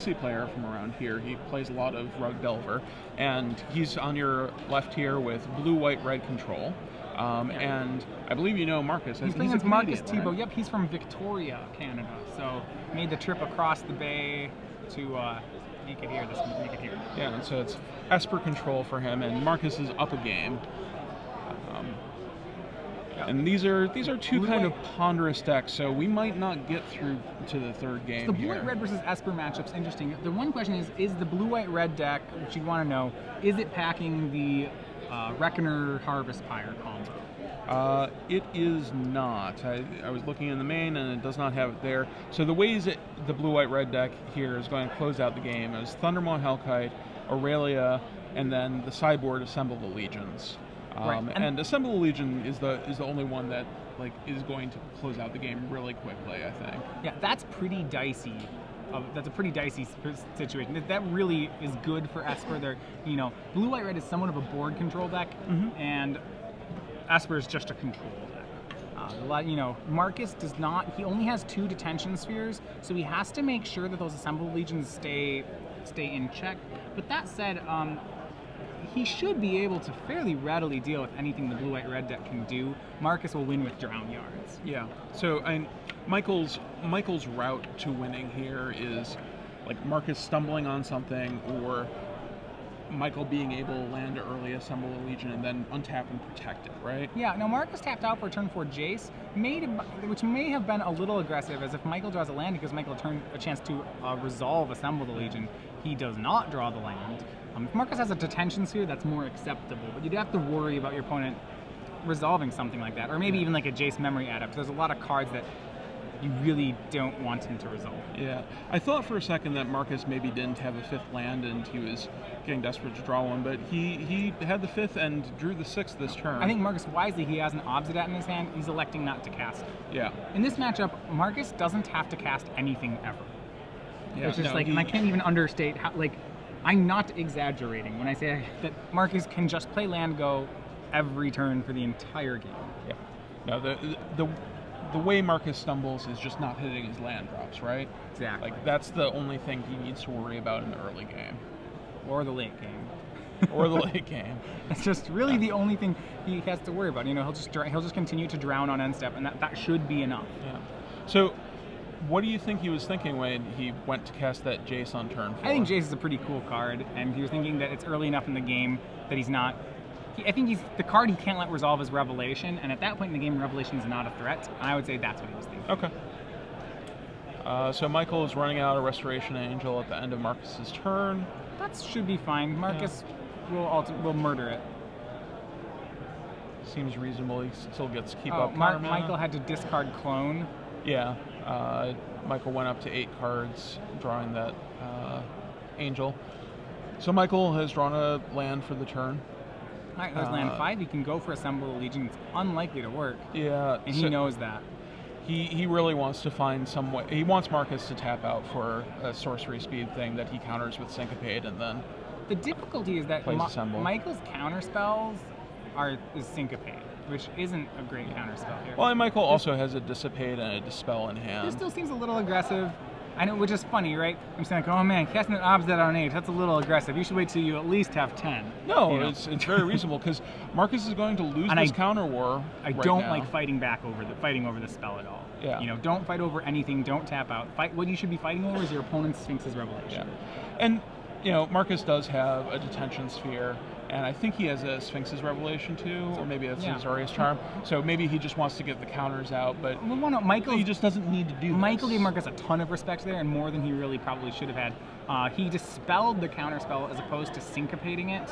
Legacy player from around here. He plays a lot of Rug Delver, and he's on your left here with blue, white, red control. And I believe you know Markus. He's playing against Markus Thibeau. Right? Yep, he's from Victoria, Canada. So made the trip across the bay to make it here. Yeah, and so it's Esper control for him, and Markus is up a game. And these are two kind of ponderous decks, so we might not get through to the third game. So the blue-white-red versus Esper matchup's interesting. The one question is the blue-white-red deck, which you want to know, is it packing the Reckoner Harvest Pyre combo? It is not. I was looking in the main, and it does not have it there. So the ways that the blue-white-red deck here is going to close out the game is Thundermaw Hellkite, Aurelia, and then the sideboard Assemble the Legions. Right. And Assemble the Legion is the only one that is going to close out the game really quickly, I think. Yeah, that's pretty dicey. That's a pretty dicey situation. That really is good for Esper. They're, blue white red is somewhat of a board control deck, and Esper is just a control deck. Markus does not. He only has 2 detention spheres, so he has to make sure that those Assembled Legions stay in check. But that said, he should be able to fairly readily deal with anything the blue-white-red deck can do. Markus will win with Drown Yards. Yeah. So Michael's route to winning here is Markus stumbling on something, or Michael being able to land early, Assemble a Legion, and then untap and protect it, right? Yeah. Now Markus tapped out for turn 4 Jace, which may have been a little aggressive, as if Michael draws a land, because Michael turned a chance to resolve Assemble the Legion. He does not draw the land. If Markus has a detention sphere, that's more acceptable, but you'd have to worry about your opponent resolving something like that, or maybe even like a Jace Memory Adept. There's a lot of cards that you really don't want him to resolve. Yeah, I thought for a second that Markus maybe didn't have a 5th land and he was getting desperate to draw one, but he had the 5th and drew the 6th this turn. I think Markus, wisely, he has an Obsidat in his hand. He's electing not to cast it. Yeah. In this matchup, Markus doesn't have to cast anything ever. Yeah, it's just and I can't even understate how, I'm not exaggerating when I say that Markus can just play land go every turn for the entire game. Yeah. No, the way Markus stumbles is just not hitting his land drops, right? Exactly. That's the only thing he needs to worry about in the early game. Or the late game. Or the late game. It's just really the only thing he has to worry about. He'll just continue to drown on end step, and that should be enough. Yeah. So, what do you think he was thinking when he went to cast that Jace on turn 4? I think Jace is a pretty cool card, and he was thinking that it's early enough in the game that he's not. I think the card he can't let resolve is Revelation, and at that point in the game, Revelation is not a threat. And I would say that's what he was thinking. Okay. So Michael is running out a Restoration Angel at the end of Markus's turn. That should be fine. Markus will murder it. Seems reasonable. He still gets to keep up. Michael had to discard Clone. Yeah. Michael went up to 8 cards, drawing that Angel. So Michael has drawn a land for the turn. All right, there's land 5. He can go for Assemble the Legion. It's unlikely to work. Yeah. And he knows that. He really wants to find some way. He wants Markus to tap out for a sorcery speed thing that he counters with Syncopate, and then the difficulty is that Michael's counter spells is Syncopate, which isn't a great counter spell here. Well, and Michael also has a Dissipate and a Dispel in hand. This still seems a little aggressive. I know, which is funny, right? I'm saying, oh man, casting an Obsidat on 8, that's a little aggressive. You should wait till you at least have 10. No, it's very reasonable, because Markus is going to lose this counter war. I don't like fighting over the spell at all. Yeah. Don't fight over anything. Don't tap out. What you should be fighting over is your opponent's Sphinx's Revelation. Yeah. And Markus does have a detention sphere, and I think he has a Sphinx's Revelation too, or maybe it's his Azorius Charm. So maybe he just wants to get the counters out, but he just doesn't need to do Michael gave Markus a ton of respect there, and more than he really probably should have had. He dispelled the counterspell as opposed to syncopating it,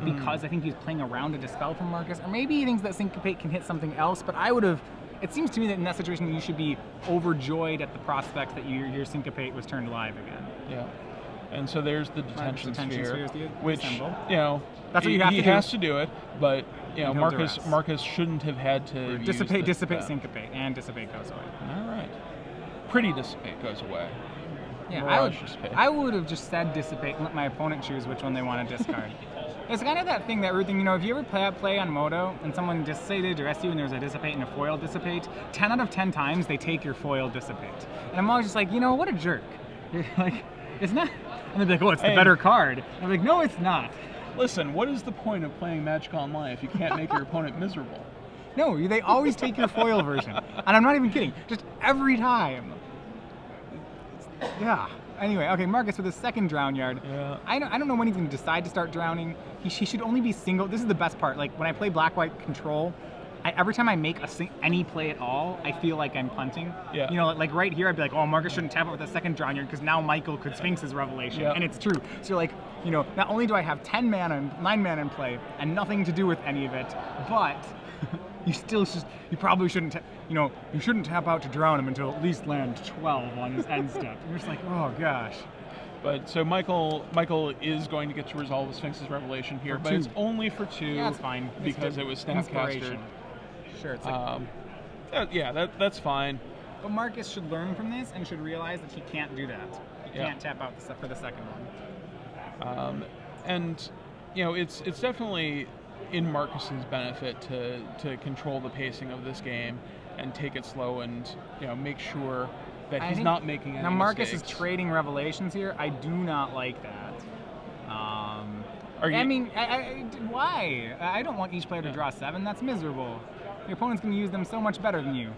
because I think he's playing around a dispel from Markus, or maybe he thinks that syncopate can hit something else, but I would have. It seems to me that in that situation you should be overjoyed at the prospect that your syncopate was turned live again. Yeah. And so there's the detention sphere, which that's what you have to do. He has to do it, but Markus shouldn't have had to dissipate, syncopate, and dissipate goes away. All right, pretty dissipate goes away. Yeah, I would have just said dissipate and let my opponent choose which one they want to discard. It's kind of that thing that root thing, if you ever play on Moto and someone just say they address you and there's a dissipate and a foil dissipate, 10 out of 10 times they take your foil dissipate. And I'm always just like, what a jerk. It's not. And they'd be like, oh, it's the better card. I'm like, no, it's not. Listen, what is the point of playing Magic Online if you can't make your opponent miserable? No, they always take your foil version. And I'm not even kidding. Just every time. Yeah. Anyway, okay, Markus with his second Drown Yard. Yeah. I don't know when he's going to decide to start drowning. He should only be single. This is the best part. Like, when I play Black-White Control, every time I make any play at all, I feel like I'm punting. Yeah. You know, like right here, I'd be like, oh, Markus shouldn't tap it with a second Drown Yard because now Michael could Sphinx his Revelation. Yeah. And it's true. So, like, you know, not only do I have 9 mana in play and nothing to do with any of it, but you probably shouldn't, you shouldn't tap out to drown him until at least land 12 on his end step. And you're just like, oh gosh. But so Michael is going to get to resolve Sphinx's Revelation here, but it's only for 2. Yeah, that's fine. Because it was Snapcaster. Sure, it's like... yeah, that's fine. But Markus should learn from this and should realize that he can't do that. He can't tap out for the second one. And, you know, it's definitely in Marcus's benefit to control the pacing of this game and take it slow and, you know, make sure that he's not making any mistakes. Now Markus is mistakes. Trading Revelations here. I do not like that. I mean, why? I don't want each player to draw 7. That's miserable. Your opponent's going to use them so much better than you.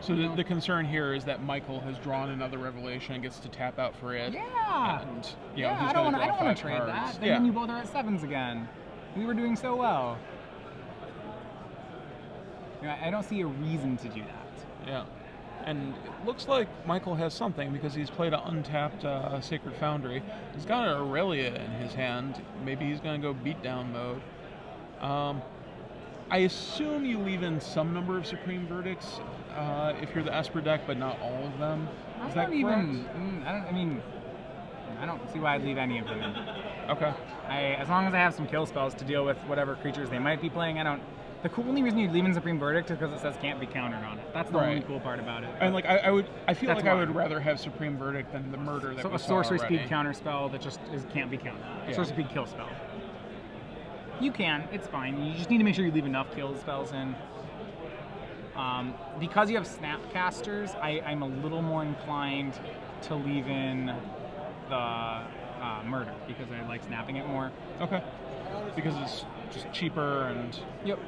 So the concern here is that Michael has drawn another Revelation and gets to tap out for it. Yeah. And, you know, I don't want to trade that. Then you both are at 7s again. We were doing so well. You know, I don't see a reason to do that. Yeah. And it looks like Michael has something because he's played an untapped Sacred Foundry. He's got an Aurelia in his hand. Maybe he's going to go beatdown mode. I assume you leave in some number of Supreme Verdicts if you're the Esper deck, but not all of them. Is that correct? I don't see why I'd leave any of them in. Okay. As long as I have some kill spells to deal with whatever creatures they might be playing, the only reason you'd leave in Supreme Verdict is because it says can't be countered on it. That's the only cool part about it. And like I feel like I would rather have Supreme Verdict than the murder that we a saw sorcery already. speed counter spell that just can't be countered. A sorcery speed kill spell. You can, it's fine. You just need to make sure you leave enough kill spells in. Because you have Snapcasters, I'm a little more inclined to leave in the murder because I like snapping it more. Okay. Because it's just cheaper and... Yep.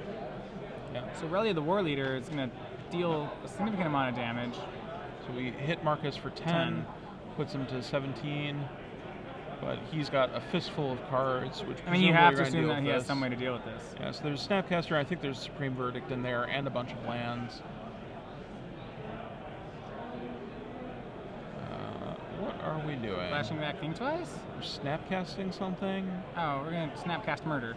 Yeah. So Relia the War Leader is going to deal a significant amount of damage. So we hit Markus for 10, puts him to 17, but he's got a fistful of cards, which you have to assume that he has some way to deal with this. Yeah, so there's Snapcaster, I think there's Supreme Verdict in there, and a bunch of lands. What are we doing? Flashing back King twice? We're Snapcasting something? Oh, we're going to Snapcast Murder.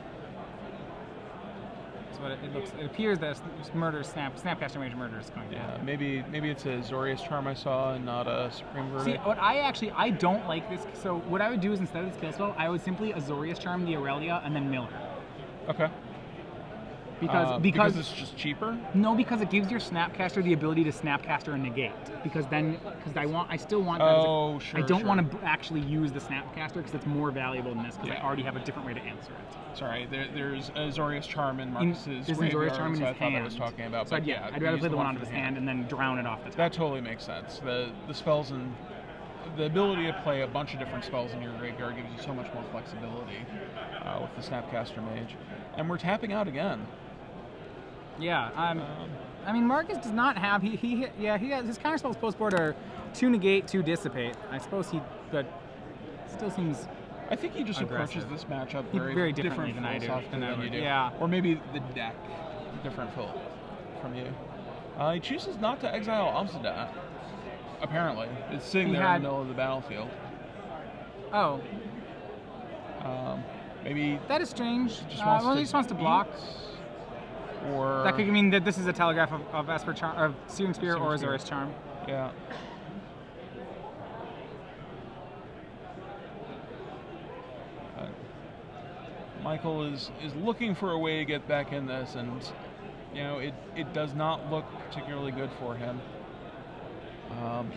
That's what it looks. It appears that Snapcaster Mage Murder is going to happen. Maybe it's a Azorius Charm I saw and not a Supreme Verdict. See, I don't like this. So what I would do is instead of this kill spell, I would simply Azorius Charm the Aurelia and then mill her. Okay. Because it's just cheaper? No, because it gives your Snapcaster the ability to Snapcaster and negate. Because I still want that. Sure. I don't want to actually use the Snapcaster because it's more valuable than this because I already have a different way to answer it. Sorry, there's Azorius Charm in Marcus's There's an Azorius Charm in his I thought hand. I was talking about. So but I'd rather play the one out of his hand and then drown it off the top. That totally makes sense. The spells and the ability to play a bunch of different spells in your graveyard gives you so much more flexibility with the Snapcaster Mage. And we're tapping out again. Yeah, I mean, Markus does not have he has his counterspells post board are 2 negate, 2 dissipate. I suppose but still seems. I think he just aggressive. approaches this matchup very different differently than I do. than you do. Yeah, or maybe the deck different from you. He chooses not to exile Amstadat. Apparently, it's sitting there in the middle of the battlefield. Oh. Maybe that is strange. He just wants to block. Or that could mean that this is a telegraph of Esper Charm, of Searing Spear or Azorius Charm. Yeah. Michael is looking for a way to get back in this, and you know it does not look particularly good for him.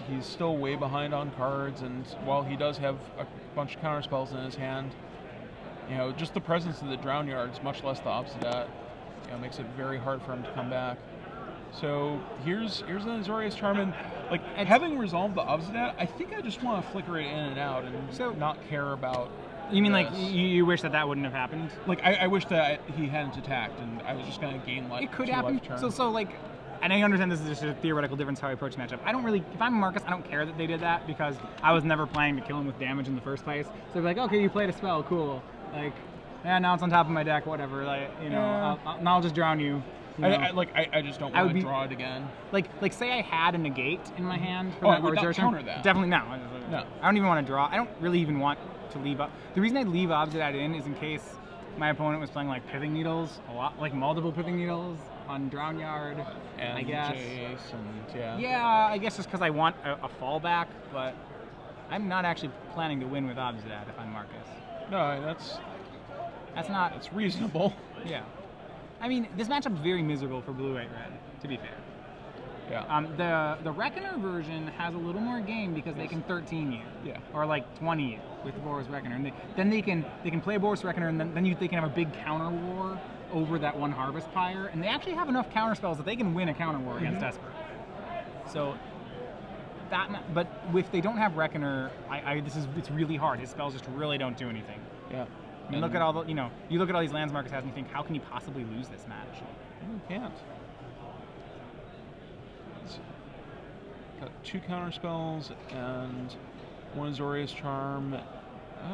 He's still way behind on cards, and while he does have a bunch of counterspells in his hand, you know, just the presence of the Drown Yards, much less the Obsidat, makes it very hard for him to come back. So here's an Azorius Charm, and like having resolved the Obsidat, I think I just want to flicker it in and out and not care about. You mean like you wish that wouldn't have happened? Like I wish that he hadn't attacked, and I was just gonna gain like it could 2 happen. life turns. So like, and I understand this is just a theoretical difference how I approach the matchup. I don't really, if I'm Marcus, I don't care that they did that because I was never planning to kill him with damage in the first place. So they're like, okay, you played a spell, cool. Like, yeah, now it's on top of my deck, whatever. Like, you know, now I'll just drown you. I just don't want to draw it again. Like say I had a negate in my hand for I that would not turn. counter that. Definitely no. No. I don't even want to draw. I don't really even want to leave up. The reason I leave Obsidat in is in case my opponent was playing like Pithing Needles, a lot, like multiple Pithing Needles on Drown Yard, and I guess. Jace and Yeah, I guess just because I want a fallback, but I'm not actually planning to win with Obsidat if I'm Marcus. No, that's reasonable. Yeah. I mean, this matchup's very miserable for blue, white, red, to be fair. Yeah. The Reckoner version has a little more game because they can 13 you. Yeah. Or like 20 you with Boros Reckoner. And then they can play Boros Reckoner, and then they can have a big counter war over that one Harvest Pyre. And they actually have enough counter spells that they can win a counter war against Esper. So but if they don't have Reckoner, it's really hard. His spells just really don't do anything. Yeah. And look at all the, you look at all these lands Marcus has and you think, how can you possibly lose this match? You can't. It's got 2 counter spells and 1 Azorius Charm,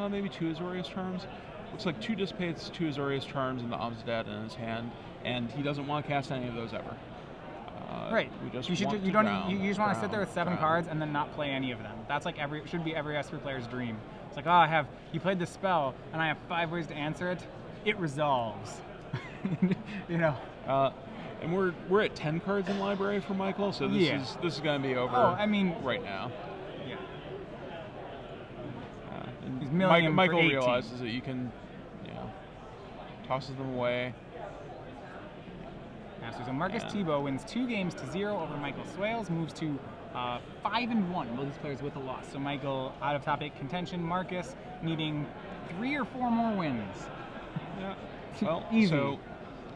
maybe 2 Azorius Charms. Looks like 2 Dissipates, 2 Azorius Charms, and the Obsidat in his hand, and he doesn't want to cast any of those ever. Right. We just you just want to sit there with 7 drown. cards and then not play any of them. That's like should be every Esper player's dream. It's like, you played this spell and I have 5 ways to answer it. It resolves. And we're at 10 cards in library for Michael, so this is going to be over. Right now. Yeah. And Michael realizes that you can, tosses them away. So Markus Thibeau wins 2 games to 0 over Michael Swailes, moves to 5-1, both these players with a loss. So Michael out of top 8 contention, Markus needing 3 or 4 more wins. Yeah. Well, easy. So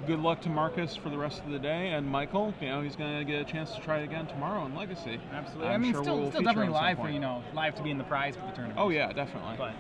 good luck to Markus for the rest of the day, and Michael, he's going to get a chance to try it again tomorrow in Legacy. Absolutely. Still definitely live for live to be in the prize for the tournament. Oh yeah, definitely. But